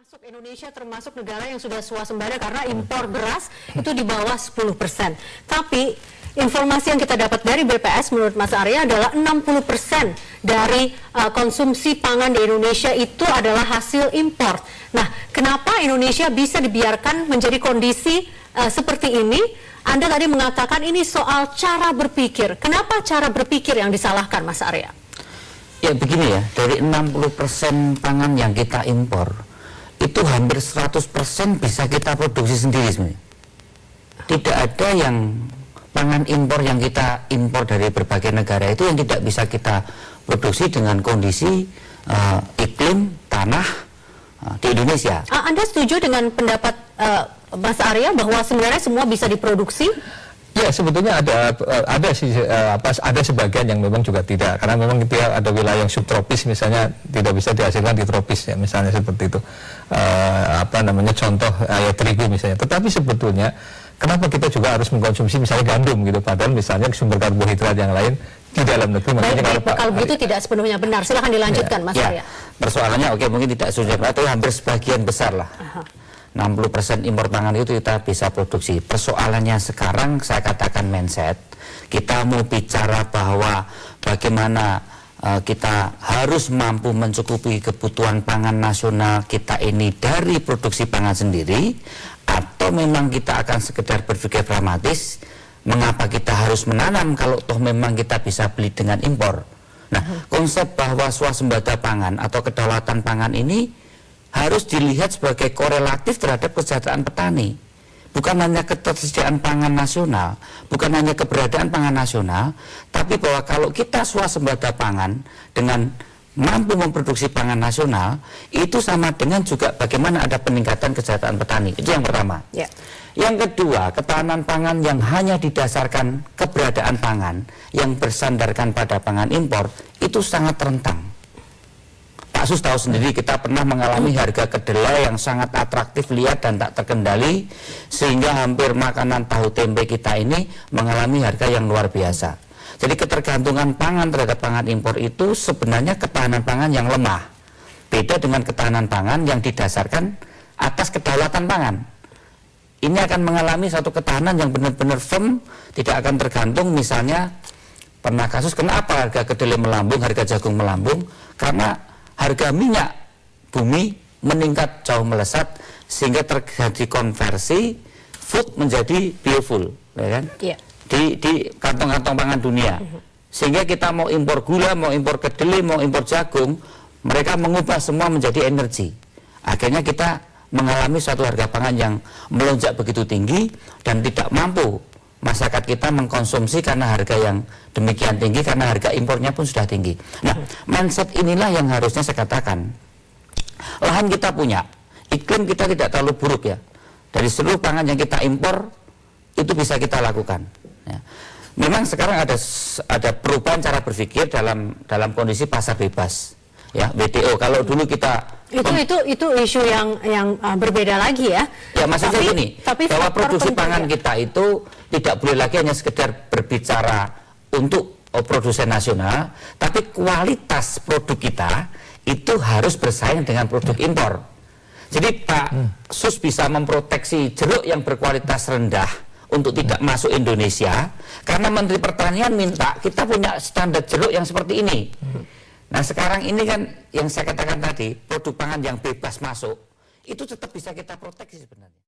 Termasuk Indonesia termasuk negara yang sudah swasembada karena impor beras itu di bawah 10%. Tapi informasi yang kita dapat dari BPS menurut Mas Arya adalah 60% dari konsumsi pangan di Indonesia itu adalah hasil impor. Nah, kenapa Indonesia bisa dibiarkan menjadi kondisi seperti ini? Anda tadi mengatakan ini soal cara berpikir. Kenapa cara berpikir yang disalahkan, Mas Arya? Ya begini ya, dari 60% pangan yang kita impor, itu hampir 100% bisa kita produksi sendiri sebenarnya. Tidak ada yang pangan impor yang kita impor dari berbagai negara itu yang tidak bisa kita produksi dengan kondisi iklim tanah di Indonesia. Anda setuju dengan pendapat Mas Arya bahwa sebenarnya semua bisa diproduksi? Ya, sebetulnya ada sebagian yang memang juga tidak, karena memang dia ada wilayah yang subtropis misalnya tidak bisa dihasilkan di tropis ya, misalnya seperti itu. Contoh terigu misalnya. Tetapi sebetulnya kenapa kita juga harus mengkonsumsi misalnya gandum gitu, padahal misalnya sumber karbohidrat yang lain di dalam negeri. Kalau begitu tidak sepenuhnya benar. Silahkan dilanjutkan, Mas Arya. Persoalannya mungkin tidak sepenuhnya benar, tapi hampir sebagian besar lah. 60% impor pangan itu kita bisa produksi. Persoalannya sekarang saya katakan mindset. Kita mau bicara bahwa bagaimana kita harus mampu mencukupi kebutuhan pangan nasional kita ini dari produksi pangan sendiri, atau memang kita akan sekedar berpikir pragmatis, mengapa kita harus menanam kalau toh memang kita bisa beli dengan impor. Nah, konsep bahwa swasembada pangan atau kedaulatan pangan ini harus dilihat sebagai korelatif terhadap kesejahteraan petani. Bukan hanya ketersediaan pangan nasional, bukan hanya keberadaan pangan nasional, tapi bahwa kalau kita swasembada pangan dengan mampu memproduksi pangan nasional, itu sama dengan juga bagaimana ada peningkatan kesejahteraan petani. Itu yang pertama. Yang kedua, ketahanan pangan yang hanya didasarkan keberadaan pangan, yang bersandarkan pada pangan impor, itu sangat rentan. Pak Sus tahu sendiri, kita pernah mengalami harga kedelai yang sangat atraktif, liar dan tak terkendali, sehingga hampir makanan tahu tempe kita ini mengalami harga yang luar biasa. Jadi ketergantungan pangan terhadap pangan impor itu sebenarnya ketahanan pangan yang lemah. Beda dengan ketahanan pangan yang didasarkan atas kedaulatan pangan. Ini akan mengalami satu ketahanan yang benar-benar firm, tidak akan tergantung. Misalnya pernah kasus kenapa harga kedelai melambung, harga jagung melambung, karena harga minyak bumi meningkat jauh melesat, sehingga terjadi konversi food menjadi biofuel, ya kan? Di kantong-kantong pangan dunia. Sehingga kita mau impor gula, mau impor kedelai, mau impor jagung, mereka mengubah semua menjadi energi. Akhirnya kita mengalami suatu harga pangan yang melonjak begitu tinggi dan tidak mampu masyarakat kita mengkonsumsi karena harga yang demikian tinggi, karena harga impornya pun sudah tinggi. Nah, mindset inilah yang harusnya saya katakan. Lahan kita punya, iklim kita tidak terlalu buruk ya. Dari seluruh pangan yang kita impor, itu bisa kita lakukan. Ya. Memang sekarang ada perubahan cara berpikir dalam kondisi pasar bebas. Ya, WTO. Kalau dulu kita itu isu yang berbeda lagi ya. Ya, maksudnya gini, bahwa produksi pangan kita itu tidak boleh lagi hanya sekedar berbicara untuk produsen nasional, tapi kualitas produk kita itu harus bersaing dengan produk impor. Jadi Pak Sus bisa memproteksi jeruk yang berkualitas rendah untuk tidak masuk Indonesia, karena Menteri Pertanian minta kita punya standar jeruk yang seperti ini. Nah, sekarang ini kan yang saya katakan tadi, produk pangan yang bebas masuk, itu tetap bisa kita proteksi sebenarnya.